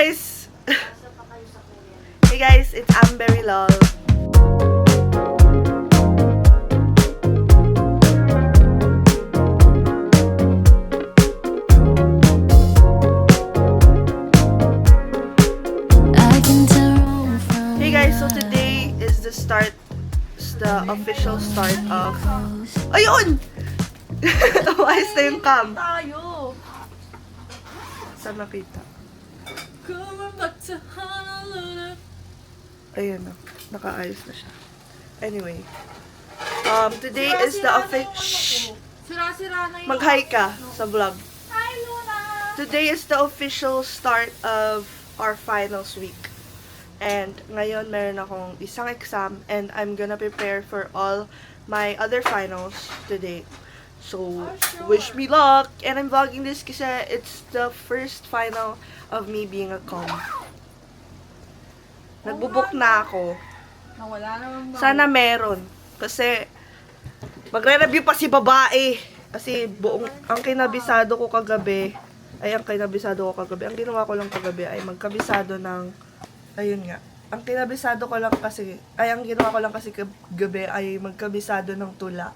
guys! Hey guys, it's Amberry Lol. Hey guys, so today is the official start of... Ayun! Umayos na yung cam. Tayo. Saan nakita? Ayun na. Nakaayos na siya. Anyway. Today is the official... Sira-sira na yun. Mag-hi ka sa vlog. Hi, Luna! Today is the official start of our finals week. And ngayon meron akong isang exam and I'm gonna prepare for all my other finals today. So, wish me luck! And I'm vlogging this kasi it's the first final of me being a com. Nagbubuk na ako. Nawala naman ba? Sana meron. Kasi, magre-review pa si babae. Kasi, ang kinabisado ko kagabi, ang ginawa ko lang kagabi ay magkabisado ng, ayun nga, ang ginawa ko lang kasi kagabi ay magkabisado ng tula.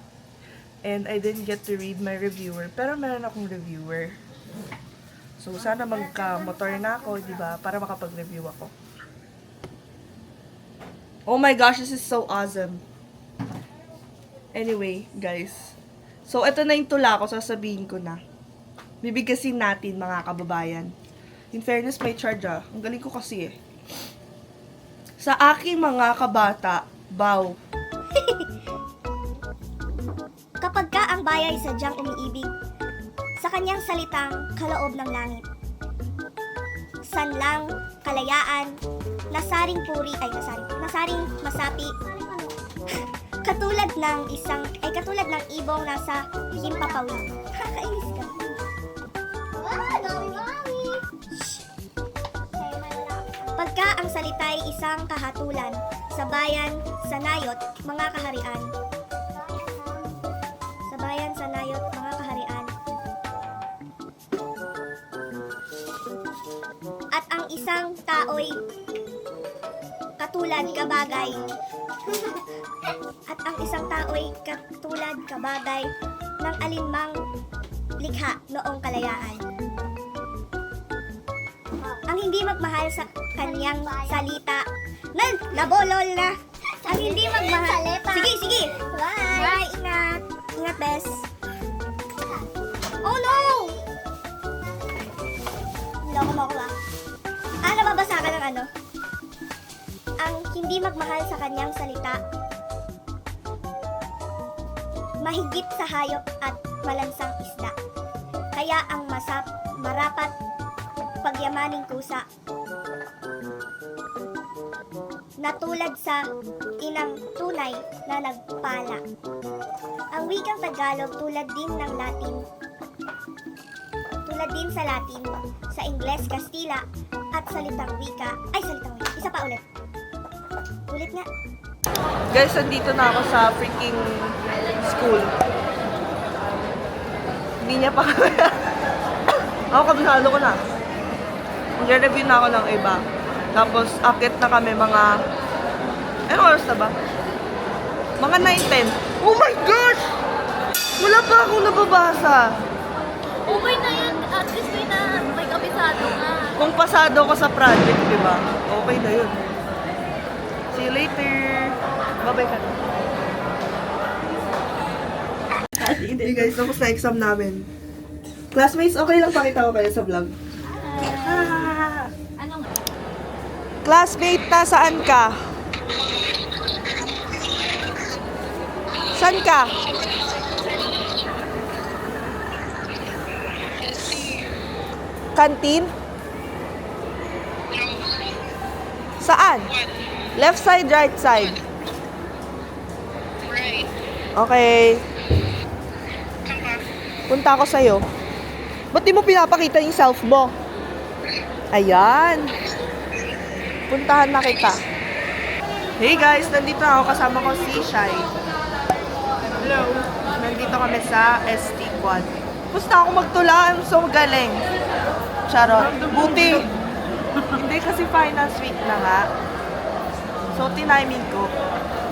And I didn't get to read my reviewer, pero meron akong reviewer. So, sana magka-motor na ako, di ba? Para makapag-review ako. Oh my gosh, this is so awesome. Anyway, guys. So, ito na yung tula ko, sasabihin ko na. Bibigasin natin, mga kababayan. In fairness, may charge ah. Ang galing ko kasi eh. Sa aking mga kabata, baw. Kapag ka ang bayay sadyang umiibig, sa kanyang salitang kaloob ng langit. Sanlang, kalayaan, nasaring masapi, katulad ng ibong nasa himpapawid. Kakainis ka. Pagka ang salita'y isang kahatulan, sa bayan, sa nayot, mga kaharian. Sa bayan, sa nayot, mga kaharian. At ang isang tao'y katulad kabagay. At ang isang tao'y katulad kabagay ng alinmang likha noong kalayaan. Ang hindi magmahal sa kanyang salita. Nabolol na. Ang hindi magmahal. Sige. Bye. Ingat. Ingat, bes. Oh, no! Loko mo ako ba? Nababasa ka ng ano? Ang hindi magmahal sa kanyang salita. Mahigit sa hayop at malansang isda. Kaya ang marapat pagyamaning kusa. Natulad sa inang tunay na nagpala. Ang wikang Tagalog tulad din sa Latin, sa Ingles, Kastila, at salitang wika. Isa pa ulit. Ulit nga. Guys, andito na ako sa freaking school. Hindi niya pa kaya. Ako, kabisado ko na. Mag-review na ako ng iba. Tapos, akit na kami mga... Anong oras na ba? Mga 9:10. Oh my gosh! Wala pa akong nababasa. Okay na yan. At least may kabisado nga. Kung pasado ko sa project, di ba? Okay na yun. See you later. Bye-bye ka. Hey guys, tapos na exam namin. Classmates, okay lang pakita ko kayo sa vlog. Anong? Classmate, nasaan ka? Saan ka? Canteen? Saan? Left side, right side? Right. Okay. Punta ako sa'yo. Ba't di mo pinapakita yung self mo? Ayan. Puntahan na kita. Hey guys, nandito ako. Kasama ko si Shai. Hello. Nandito kami sa ST Quad. Gusto ako magtula. I'm so galing. Charot. Buti. kasi finals week na nga. So, tiniming ko.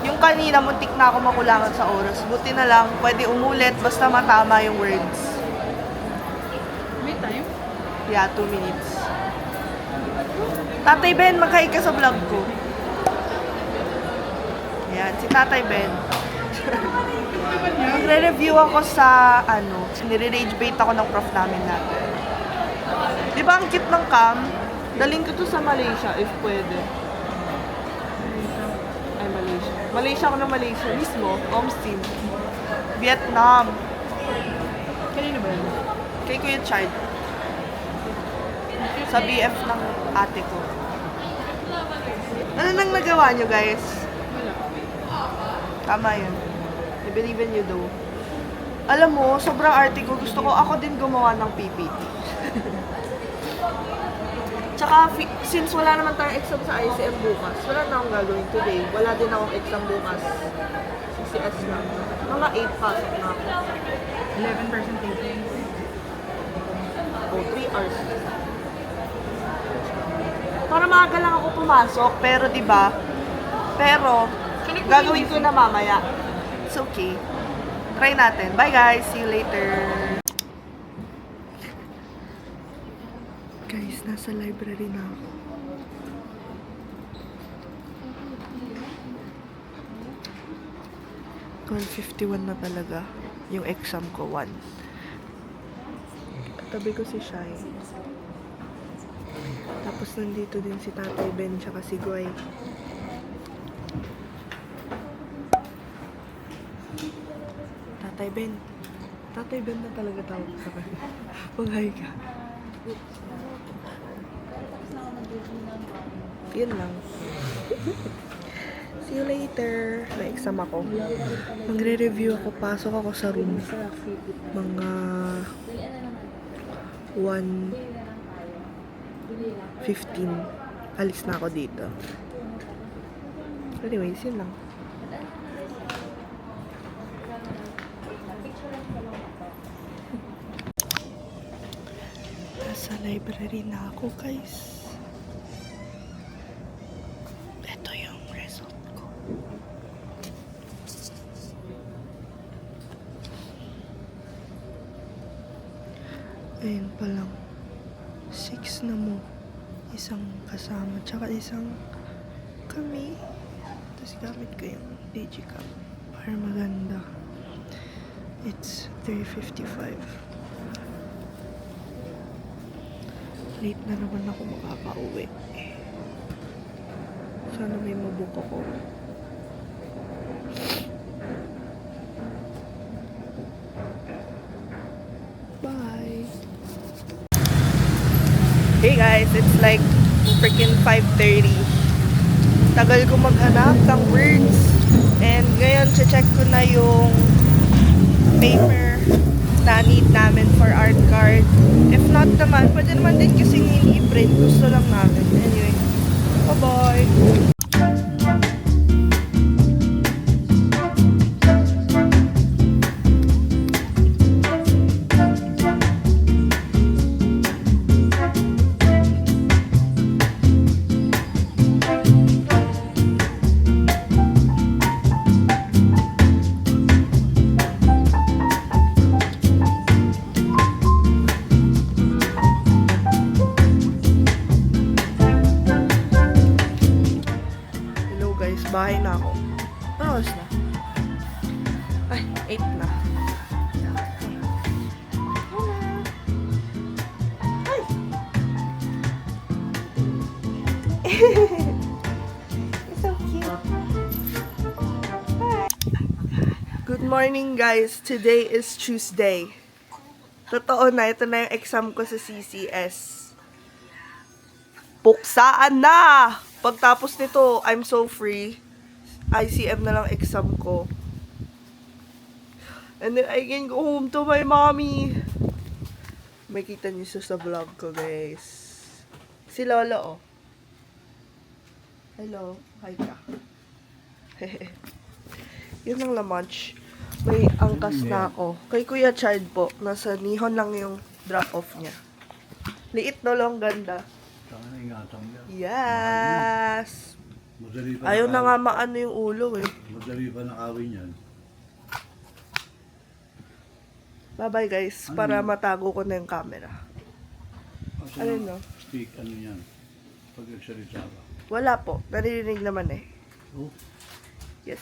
Yung kanina, muntik na ako makulangan sa oras. Buti na lang, pwede umulit basta matama yung words. May time? Yeah, 2 minutes. Tatay Ben, mag-hi ka sa vlog ko. Yan, si Tatay Ben. Magre-review ako sa, nire-rage bait ako ng prof namin natin. Di ba ang cute ng cam? Daling ko to sa Malaysia, if pwede. Ay, Malaysia. Malaysia ako ng Malaysia mismo. Omsim. Vietnam. Kanino ba yun? Kay Kuya Chard. Sa BF ng ate ko. Ano nang nagawa nyo, guys? Tama yun. I believe in you, though. Alam mo, sobrang arte ko. Gusto ko ako din gumawa ng PPT. Tsaka, since wala naman tayong exam sa ICM bukas, wala na akong gagawin today. Wala din akong exam bukas. CCS lang. Mga 8 pasok na ako. 11% taking. O, 3 hours. Para maaga lang ako pumasok, pero 'di ba? Pero gagawin ko na mamaya. It's okay. Try natin. Bye guys, see you later. Guys, nasa library na ako. $151 na talaga. Yung exam ko, 1. Katabi ko si Shai. Tapos nandito din si Tatay Ben tsaka si Guy. Tatay Ben. Tatay Ben na talaga tawag sa kanya. Mag-hi ka. Yun lang. See you later. May exam ako. Magre-review ako. Pasok ako sa room. Mga 1:15. Alis na ako dito. Anyways, yun lang. Nasa library na ako, guys. Ito yung result ko. Ayun pa lang. 6 na mo. Isang kasama. Tsaka isang kami. Tapos gamit ko yung digicam. Para maganda. It's 3:55. Late na naman ako makaka-uwi. Sana may mabook ako. Bye! Hey guys, it's like freaking 5:30. Tagal ko maghanap ng words. And ngayon, check ko na yung paper na need namin for art card. If not naman, pwede naman din kasing i-print. Gusto lang namin. Anyway, bye-bye! Bahay na ako. Ano oras na? Ay, 8 na. Ay! It's so cute. Hi. Good morning, guys. Today is Tuesday. Totoo na, ito na yung exam ko sa CCS. Puksaan na! Pagtapos nito, I'm so free. ICM na lang exam ko. And then I can go home to my mommy. Makita niyo siya sa vlog ko, guys. Si Lolo, oh. Hello. Hi ka. Yun lang lunch. May angkas na ako. Kay Kuya Chard po. Nasa Nihon lang yung drop-off niya. Liit no lang, ganda. Saka na ingatan mo yan. Yes! Madali pa Ayaw na nga nakawin. maano yung ulo eh. Madali pa nakawin yan. Bye-bye guys, para matago ko na yung camera. Kasi Ano ng no? speak, ano yan. Pag nagsalita ka. Wala po, naririnig naman eh. Oh, Yes,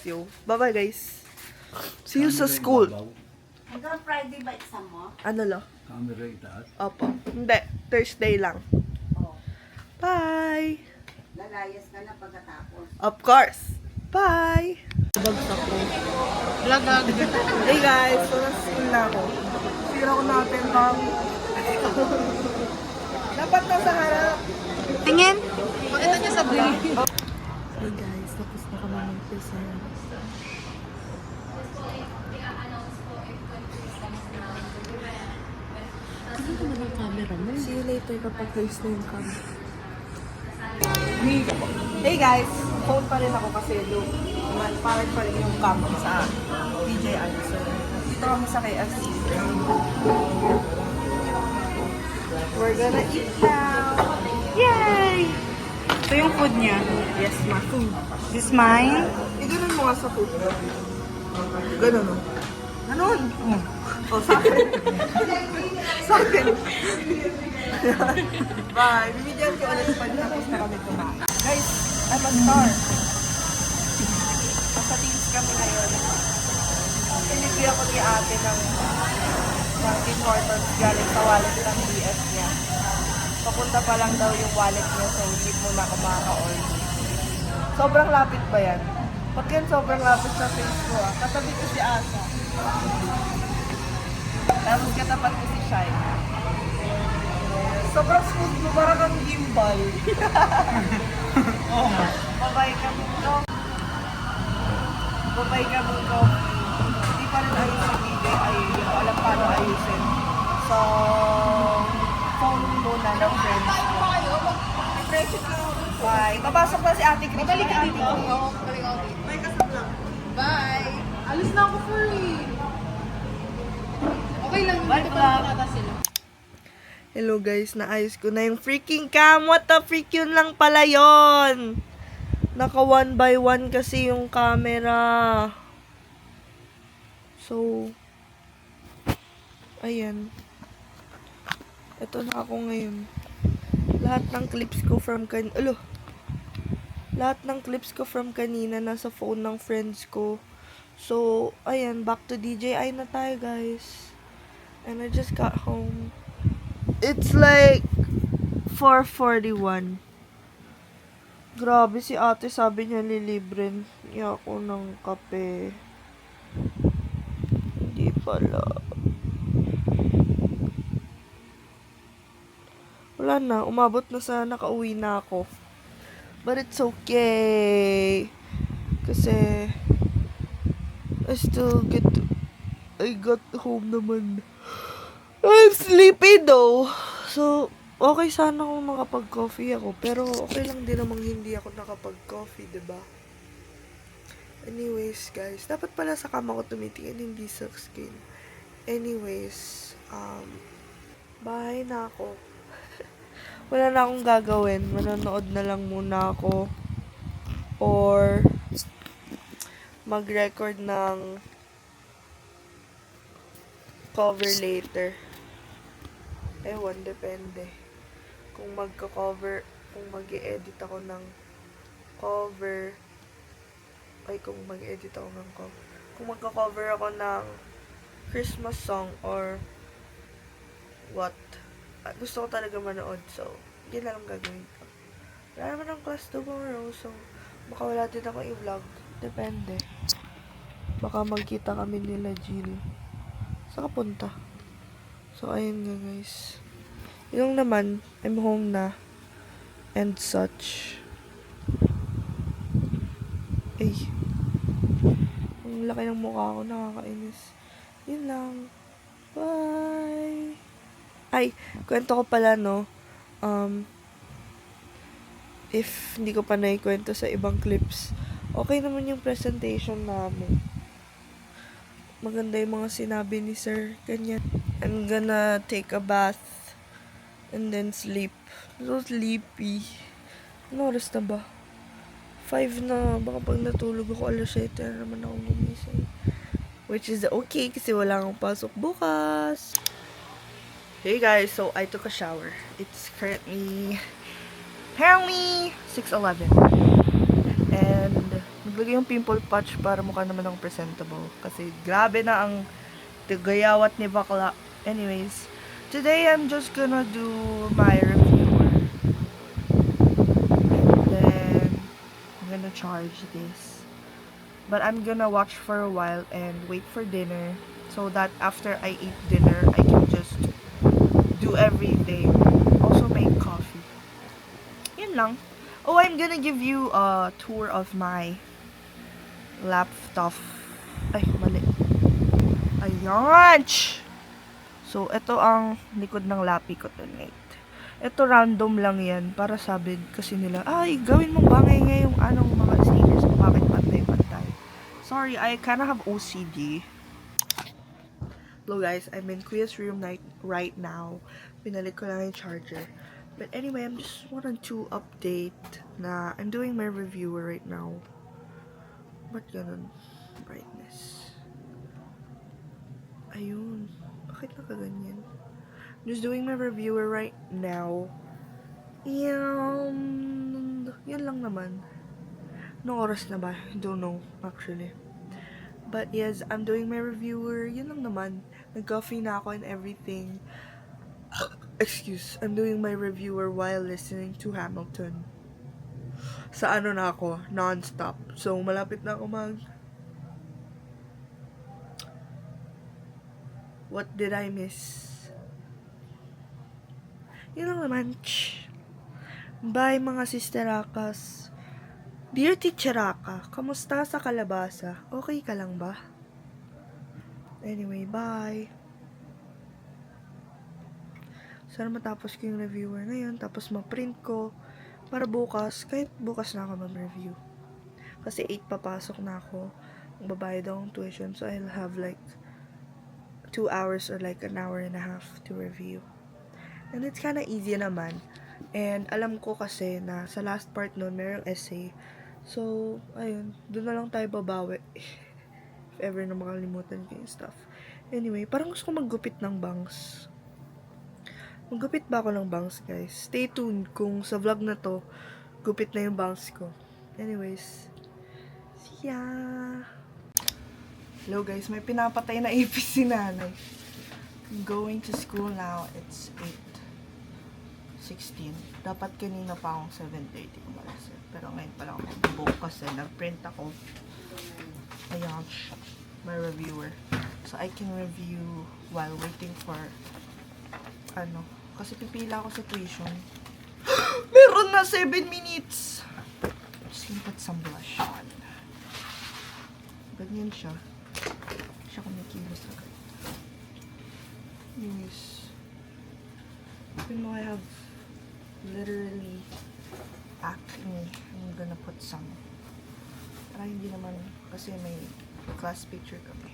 yo. Bye-bye guys. See you sa school. Hanggang Friday ba exam mo? Ano lo? Camera itaas. Opo. Hindi, Thursday lang. Oo. Bye! Lalayas ka na pagkatapos. Of course! Bye! Bagsak ko. Lagag. Hey guys, so nasa school na ako. Sira ko natin bang... Dapat nasa harap. Tingin. Pakita niya sa brain. Hey guys, tapos na kami mag-present. See you later kapag close na yung camera. Hey guys, phone pa rin ako kasi look. Parang pa rin yung cam sa DJI. So, dito kami sa KFC. We're gonna eat now. Yay! Ito yung food niya. Yes, ma. Food. This mine. Ganun mo nga sa food. Ganun, no? Ganun. Oh, sa akin. Sa akin. Bye. Bibigyan ko ulit pag tapos na kami kumain. Guys, I'm a star. Nasa teams kami ngayon. Pinigyan ako ni ate ng importance galing sa wallet ng BS niya. Papunta pa lang daw yung wallet niya, so hindi muna ako makaka-order. Sobrang lapit ba yan? Pag yan sobrang lapit sa face ko ah. Katabi ko si Asa. Tapos katapat ko si Shai. Sobrang smooth mo, parang kang gimbal. Babay ka mundo. Babay ka mundo. Hindi pa rin ayos sa video. Hindi ko alam paano ayusin. So, phone muna ng friends ko. Bye. Papasok na si Ate Chris. Babalik ka dito. Bye ka sa Bye. Alis na ako for Okay lang. Bye, vlog. Hello guys, naayos ko na yung freaking cam. What the freak, yun lang pala yun. Naka 1x1 kasi yung camera. So, ayan. Ito na ako ngayon. Lahat ng clips ko from lahat ng clips ko from kanina nasa phone ng friends ko. So, ayan, back to DJI na tayo guys. And I just got home. It's like 4:41. Grabe si ate, sabi niya lilibre niya ako ng kape. Hindi pala. Wala na, umabot na sa nakauwi na ako. But it's okay. Kasi I got home naman. I'm sleepy though. So, okay sana kung nakapag-coffee ako. Pero okay lang din namang hindi ako nakapag-coffee, diba? Anyways, guys. Dapat pala sa kama ko tumitingin, hindi sa skin. Anyways, bahay na ako. Wala na akong gagawin. Manonood na lang muna ako. Or mag-record ng cover later. Ewan, depende. Kung magka-cover, kung mag-i-edit ako ng cover, kung mag-edit ako ng cover, kung magka-cover ako ng Christmas song or what, gusto ko talaga manood, so yun lang ang gagawin ko. Wala naman ang class tomorrow, so baka wala din ako i-vlog, depende. Baka magkita kami nila Jill. Saan ka punta? So, ayun nga guys. Yung naman, I'm home na. And such. Ay. Ang laki ng mukha ko, nakakainis. Yun lang. Bye! Ay, kwento ko pala, no? If hindi ko pa naikwento sa ibang clips, okay naman yung presentation namin. Maganda yung mga sinabi ni sir. Ganyan. I'm gonna take a bath And then sleep. So sleepy. Ano oras na ba? 5 na. Baka pag natulog ako, alas 7 na naman ako gumising. Which is okay kasi wala akong pasok bukas. Hey guys, so I took a shower. It's currently apparently 6:11. And naglagay yung pimple patch para mukha naman akong presentable. Kasi grabe na ang tigayawat ni bakla. Anyways, today I'm just gonna do my reviewer. And then I'm gonna charge this. But I'm gonna watch for a while and wait for dinner. So that after I eat dinner, I can just do everything. Also make coffee. Yun lang. Oh, I'm gonna give you a tour of my laptop. Ay, mali. Ayan! So, ito ang likod ng lapi ko tonight. Ito random lang yan para sabi kasi nila, ay, gawin mong bangay yung anong mga stickers mo, bakit pantay-pantay. Sorry, I kinda have OCD. Hello guys, I'm in Kuya's room right now. Pinalit ko lang yung charger. But anyway, I'm just wanted to update na I'm doing my reviewer right now. Ba't ganun? Brightness. Ayun. Bakit nakaganyan? Just doing my reviewer right now. Yun lang naman. No oras na ba? I don't know, actually. But yes, I'm doing my reviewer. Yun lang naman. Nag-coffee na ako and everything. Excuse, I'm doing my reviewer while listening to Hamilton. Sa ano na ako, non-stop. So, malapit na ako What did I miss? Yun lang naman. Bye mga sisterakas. Dear Teacheraka, kamusta sa kalabasa? Okay ka lang ba? Anyway, bye. Sana matapos ko yung reviewer ngayon, tapos ma-print ko para bukas, kahit bukas na ako mag-review. Kasi 8 papasok na ako, magbabayad akong tuition, so I'll have like 2 hours or like an hour and a half to review. And it's kinda easy naman. And alam ko kasi na sa last part nun, mayroong essay. So, ayun, doon na lang tayo babawi. If ever na makalimutan ko yung stuff. Anyway, parang gusto ko maggupit ng bangs. Maggupit ba ako ng bangs, guys? Stay tuned kung sa vlog na to, gupit na yung bangs ko. Anyways, see ya! Hello guys, may pinapatay na ipis si nanay. I'm going to school now. It's 8:16. Dapat kanina pa akong 7:30 umalis. Pero ngayon pala ako mag-book kasi nag-print ako. Ayan, my reviewer. So I can review while waiting for kasi pipila ako sa tuition. Meron na 7 minutes! Just gonna put some blush on. Ganyan siya. Siya kumikilos agad. Anyways. Even though I have literally acne, I'm gonna put some. Para hindi naman, kasi may class picture kami.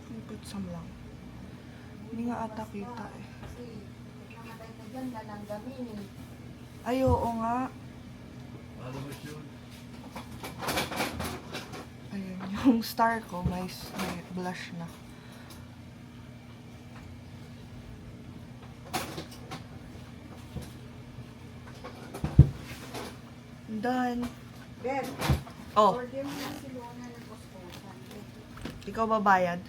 I'll put some lang. Hindi nga ata kita eh. Kasi namatay ka dyan, lalanggamin eh. Ay, oo nga. Palabas yun. Ayun, yung star ko, may blush na. Done. Ben, Oh, order mo na si Luna ng kuskusan. ikaw babayad?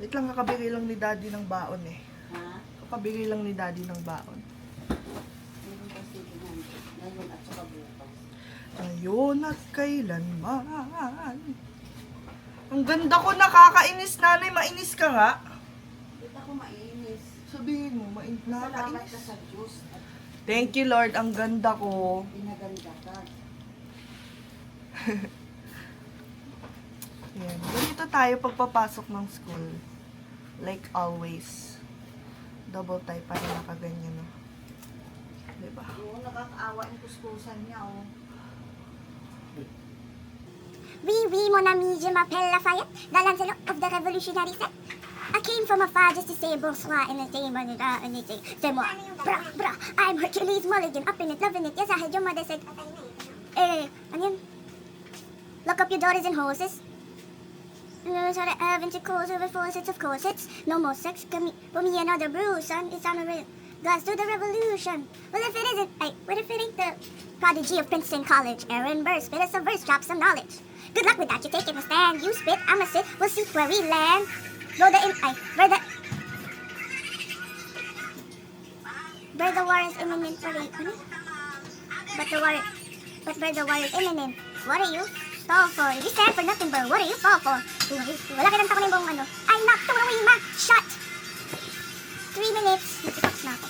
Wait lang, kakabigay lang ni daddy ng baon eh. Ha? Kakabigay lang ni daddy ng baon. Meron kasi ginanto. Ngayon at saka bukas. Ayun at kailanman. Ang ganda ko, nakakainis nanay. Mainis ka nga. Dito ako mainis. Sabihin mo, Salamat ka nakakainis. sa Diyos at Thank you Lord, ang ganda ko. pinaganda ka. Yan. Ganito tayo pagpapasok ng school. Like always. Double tie para nakaganyan, no? Diba? Oo, nakakaawa yung kuskusan niya, oh. Oui, oui, mon ami, je m'appelle Lafayette, dans l'enveloppe of the revolutionary set. I came from afar just to say bonsoir and anything, say more. Bra, bra, I'm Hercules Mulligan, up in it, loving it. Yes, I heard your mother said, ano yun? Lock up your daughters and horses. Knows how to have intercourse over faucets, of course. It's no more sex for me another brew, son. It's on a glass to the revolution. Well, if it isn't, what if it ain't the prodigy of Princeton College? Aaron Burr, spit us a verse, drop some knowledge. Good luck with that, you're taking a stand. You spit, I'ma sit, we'll see where we land. Where the war is imminent, but where the war is imminent. What are you stall for? You stand for nothing, but what are you fall for? Wala ka ng tako na yung buong ano. I'm not throwing away my shot. 3 minutes. Nagsipox na ako.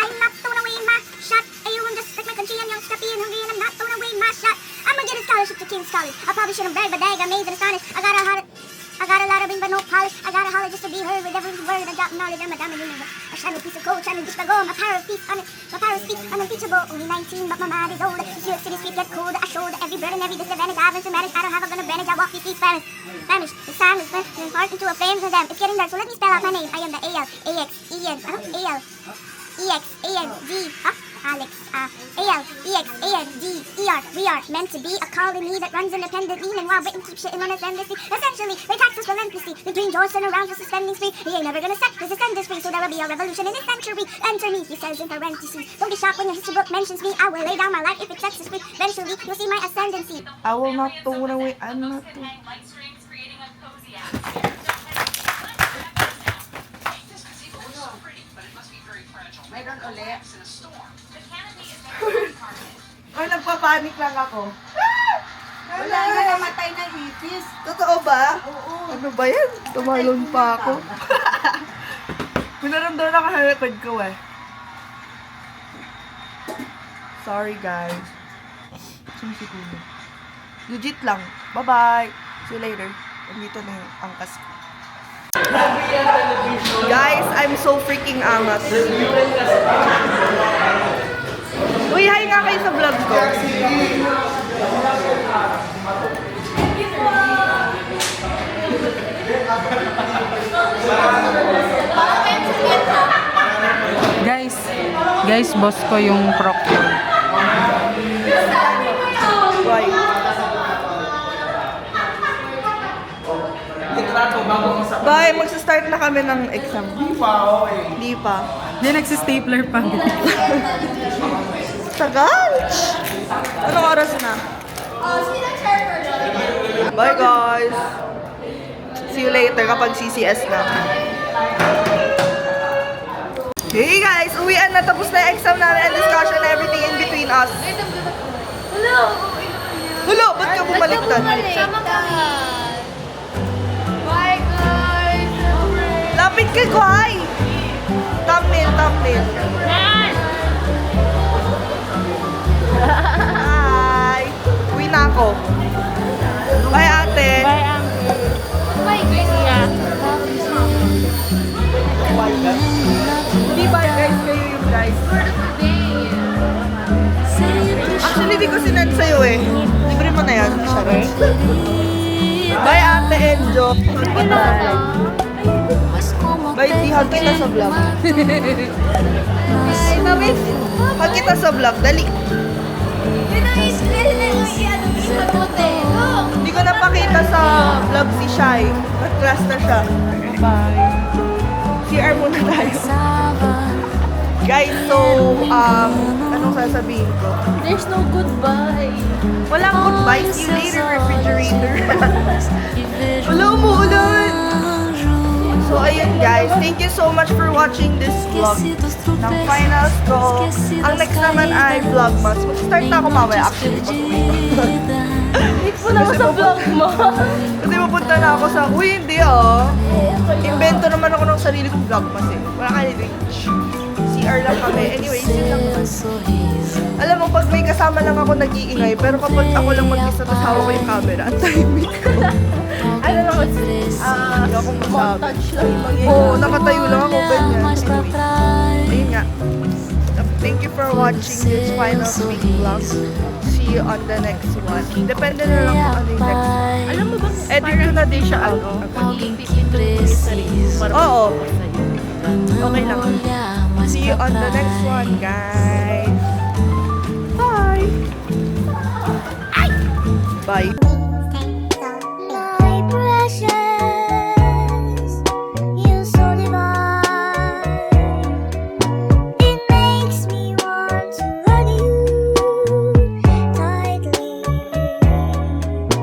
I'm not throwing away my shot. Ayun, just like my country, I'm young, scrappy, and hungry, and I'm not throwing away my shot. I'm gonna get a scholarship to King's College. I probably shouldn't brag, but dang, amazed and astonished. I got a lot of ring, but no polish. I got a holler just to be heard with every word. I drop knowledge. I'm a diamond in a shiny piece of gold, shining just to go. My power speaks unimpeachable. Only 19, but my mind is older. New York City street gets colder. I shoulder every burden, every disadvantage. I've been to manage. I don't have a gun advantage. I walk these feet famished. The time is turning heart into a flame for them. It's getting dark, so let me spell out my name. I am the A-L-E-X-E-N-D, Alex, A-L-E-X-A-N-D-E-R. We are meant to be a colony that runs independently, and while Britain keeps shitting on us endlessly, essentially, they tax us relentlessly. The dream doors turn around for suspending spree. He ain't never gonna set this ascendant free, so there will be a revolution in this century. Enter me, he says in parentheses. Don't be shocked when your history book mentions me. I will lay down my life if it sets us free. Eventually, you'll see my ascendancy. I will not throw away. I'm not. Mayroon ulit. Ay, nagpapanik lang ako. Wala na namatay na itis. Totoo ba? Oo. Ano ba yan? Tumalon pa ako. Pinaramdaman ako sa likod ko eh. Sorry guys. Sumisipulo. Legit lang. Bye-bye. See you later. Nandito na yung angkas ko. Guys, I'm so freaking angas. Uy, hi nga kayo sa vlog ko. Guys, boss ko yung procure. Why? Bye, magsa-start na kami ng exam. Di pa. Hindi, nagsistapler pa. Tagal! Anong oras na? Bye guys! See you later kapag CCS na. Hey guys! Uwian na, tapos na yung exam namin and discussion and everything in between us. Hello! Ba't ka bumaliktad? Sama ka. Bye, guys. Lapit ka, Guay! Thumbnail. Hi! Uwi na ako. Bye, ate! Bye, uncle. Bye, Gracia. Hindi ba guys, kayo yung guys? Actually, di ko sinend sa'yo eh. Libre mo na yan, Sharon. Bye, ate Enjo. Bye, di-hug kita sa vlog. Hug kita sa vlog, dali. Hindi ko napakita sa vlog si Shai. Nag-class na siya. Bye. CR muna tayo. Guys, so, anong sasabihin ko? There's no goodbye. Walang goodbye. See you later, refrigerator. Wala, umuulan. So, ayun guys. Thank you so much for watching this vlog ng finals ko. Ang next naman ay vlogmas. Mag-start na ako mamaya actually. Wala ko sa vlog mo. Kasi pupunta na ako sa, uy, hindi ah. Invento naman ako ng sarili kong vlogmas eh. Wala ka reach. CR lang kami. Anyways, yun lang naman. Alam mo, pag may kasama lang ako nag-iingay, pero kapag ako lang mag-isa, tapos hawak ko yung camera, ang timing ko. Ano lang ako? Hindi ako masabi. Montage lang yung mangyayari. Oo, nakatayo lang ako, ganyan. Anyways, ayun nga. Thank you for watching. watching this finals week vlog. See you on the next one. Depende na lang kung ano yung next. Alam mo ba, Edit ko na din siya, ano? Oo. Okay lang. See you on the next one, guys. Bye! Bye!